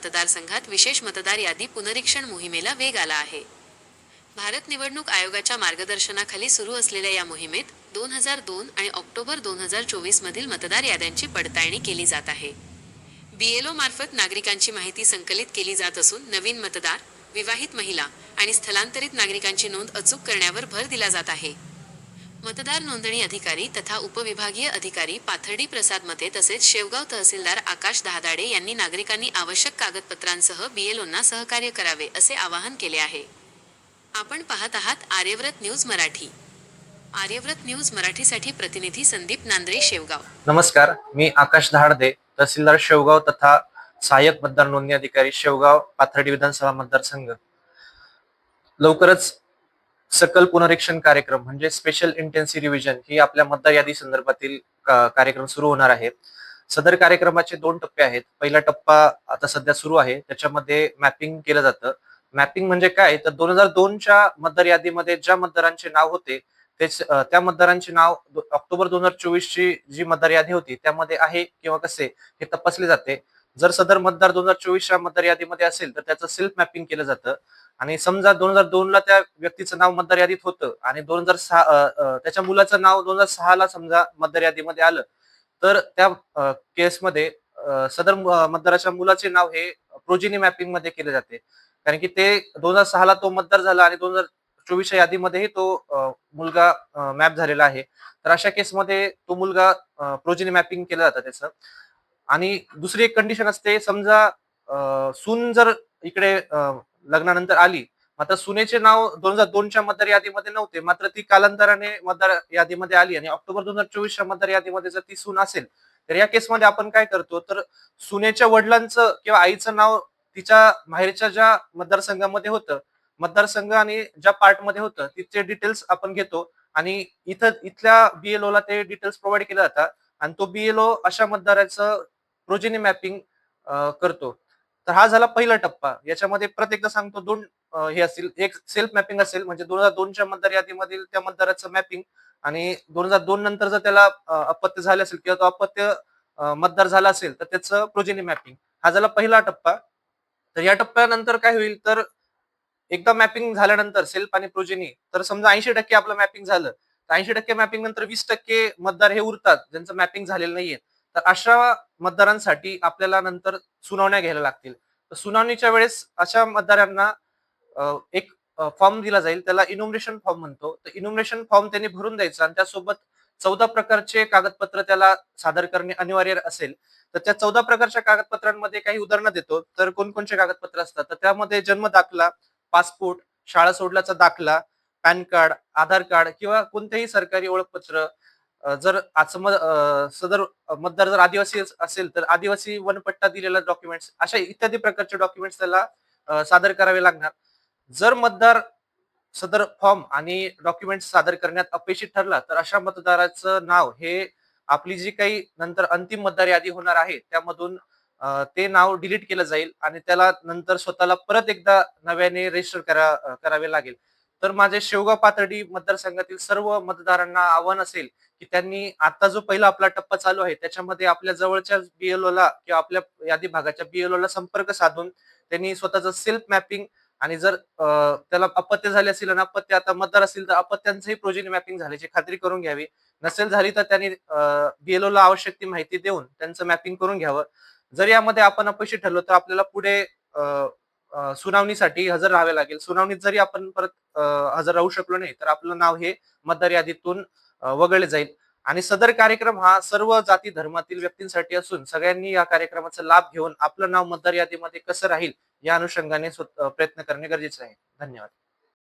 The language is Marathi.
मतदारसंघात विशेष मतदार यादी पुनरीक्षण मोहिमेला वेग आला आहे. भारत निवडणूक आयोगाच्या मार्गदर्शनाखाली सुरू असलेल्या या मोहिमेत 2002 आणि ऑक्टोबर 2024 मधील मतदार याद्यांची पडताळणी केली जात आहे. बीएलओ मार्फत नागरिकांची माहिती संकलित केली जात असून नवीन मतदार, विवाहित महिला आणि स्थलांतरित नागरिकांची नोंद अचूक करण्यावर भर दिला जात आहे. मतदार नोंदणी अधिकारी तथा उपविभागीय अधिकारी पाथर्डी प्रसाद मते तसेच शेवगाव तहसीलदार आकाश दहादाडे यांनी नागरिकांनी आवश्यक कागदपत्रांसह बीएलओंना सहकार्य करावे असे आवाहन केले आहे. आपण पाहत आहात आर्यव्रत न्यूज मराठी. आर्यव्रत न्यूज मराठीसाठी प्रतिनिधी संदीप नांद्रे, शेवगाव. नमस्कार, मी आकाश दहाडे, तहसीलदार शेवगाव तथा सहाय्यक मतदार नोंदणी अधिकारी शेवगाव पाथर्डी विधानसभा मतदारसंघ. लवकरच सकल पुनरीक्षण कार्यक्रम म्हणजे स्पेशल इंटेन्सिव्ह रिव्हिजन ही आपल्या मतदार यादी संदर्भातील कार्यक्रम सुरू होणार आहे. सदर कार्यक्रमाचे 2 टप्पे आहेत. पहिला टप्पा आता सध्या सुरू आहे, त्याच्यामध्ये मॅपिंग केलं जातं. मॅपिंग म्हणजे काय, तर 2002च्या मतदार यादीमध्ये ज्या मतदारांचे नाव होते तेच त्या मतदारांचे नाव ऑक्टोबर 2024ची जी मतदार यादी होती त्यामध्ये आहे किंवा कसे हे तपासले जाते. जर सदर मतदार 2024च्या मतदार यादीमध्ये असेल तर त्याचं सेल्फ मॅपिंग केलं जातं. आणि समजा 2002ला त्या व्यक्तीचं नाव मतदार यादीत होतं आणि 2006 त्याच्या मुलाचं नाव 2006ला समजा मतदार यादीमध्ये आलं, तर त्या केसमध्ये सदर मतदाराच्या मुलाचे नाव हे प्रोजेनी मॅपिंग मध्ये केले जाते. कारण की ते 2006ला तो मतदार झाला आणि 2024च्या यादीमध्येही तो मुलगा मॅप झालेला आहे. तर अशा केसमध्ये तो मुलगा प्रोजेनी मॅपिंग केलं जातं त्याचं. आणि दुसरी एक कंडिशन असते, समजा सून जर इकडे लग्नानंतर आली, मात्र सुनेचे नाव 2002च्या मतदार यादीमध्ये नव्हते, मात्र ती कालांतराने मतदार यादीमध्ये आली आणि ऑक्टोबर 2024च्या मतदार यादीमध्ये जर ती सून असेल, तर या केसमध्ये आपण काय करतो, तर सुनेच्या वडिलांचं किंवा आईचं नाव तिच्या माहेरच्या ज्या मतदारसंघामध्ये होतं, मतदारसंघ आणि ज्या पार्टमध्ये होतं तिचे डिटेल्स आपण घेतो आणि इथल्या बीएलओला ते डिटेल्स प्रोव्हाइड केले जातात आणि तो बीएलओ अशा मतदाराचं प्रोजेनी मॅपिंग करतो. तर हा झाला पहिला टप्पा. याच्यामध्ये प्रत्येकदा सांगतो 2 हे असतील. एक सेल्फ मॅपिंग असेल, म्हणजे 2002च्या मतदार यादीमधील त्या मतदाराचं मॅपिंग, आणि 2002 नंतर जर त्याला अपत्य झाले असेल किंवा तो अपत्य मतदार झाला असेल तर त्याचं प्रोजेनी मॅपिंग. हा झाला पहिला टप्पा. तर या टप्प्यानंतर काय होईल, तर एकदा मॅपिंग झाल्यानंतर सेल्फ आणि प्रोजेनी, तर समजा 80% आपलं मॅपिंग झालं, तर 80% मॅपिंग नंतर 20% मतदार हे उरतात ज्यांचं मॅपिंग झालेलं नाहीये. तर अशा मतदारांसाठी आपल्याला नंतर सुनावण्या घ्यायला लागतील. तर सुनावणीच्या वेळेस अशा मतदारांना एक फॉर्म दिला जाईल, त्याला इन्युमरेशन फॉर्म म्हणतो. तर इन्युमरेशन फॉर्म त्यांनी भरून द्यायचा आणि त्यासोबत 14 प्रकारचे कागदपत्र त्याला सादर करणे अनिवार्य असेल. तर त्या 14 प्रकारच्या कागदपत्रांमध्ये काही उदाहरणं देतो. तर कोणकोणचे कागदपत्र असतात, तर त्यामध्ये जन्म दाखला, पासपोर्ट, शाळा सोडल्याचा दाखला, पॅन कार्ड, आधार कार्ड किंवा कोणतेही सरकारी ओळखपत्र. जर सदर मतदार जर आदिवासी असेल तर आदिवासी वनपट्टा दिलेला डॉक्युमेंट्स, अशा इत्यादी प्रकारचे डॉक्युमेंट्स त्याला सादर करावे लागणार. जर मतदार सदर फॉर्म आणि डॉक्युमेंट्स सादर करण्यात अपयशी ठरला, तर अशा मतदाराचं नाव हे आपली जी काही नंतर अंतिम मतदार यादी होणार आहे त्यामधून ते नाव डिलीट केलं जाईल आणि त्याला नंतर स्वतःला परत एकदा नव्याने रजिस्टर करावे लागेल. तर माझे शेवगाव पाथर्डी मतदारसंघातील सर्व मतदारांना आव्हान असेल की त्यांनी आता जो पहिला आपला टप्पा चालू आहे त्याच्यामध्ये आपल्या जवळच्या बीएलओला किंवा आपल्या यादी भागाच्या बीएलओला संपर्क साधून त्यांनी स्वतःचं सेल्फ मॅपिंग, आणि जर त्याला अपत्य झाले असेल आणि अपत्य आता मतदार असतील तर अपत्यांचंही प्रोजेनी मॅपिंग झाल्याची खात्री करून घ्यावी. नसेल झाली तर त्यांनी बीएलओला आवश्यक ती माहिती देऊन त्यांचं मॅपिंग करून घ्यावं. जर यामध्ये आपण अपयशी ठरलो तर आपल्याला पुढे सुनावणीसाठी हजर राहावे लागेल. सुनावणीत जरी आपण परत हजर राहू शकलो नाही तर आपलं नाव हे मतदार यादीतून वगळले जाईल. आणि सदर कार्यक्रम हा सर्व जाती धर्मातील व्यक्तींसाठी असून सगळ्यांनी या कार्यक्रमाचा लाभ घेऊन आपलं नाव मतदार यादीमध्ये कसं राहील या अनुषंगाने प्रयत्न करणे गरजेचे आहे. धन्यवाद.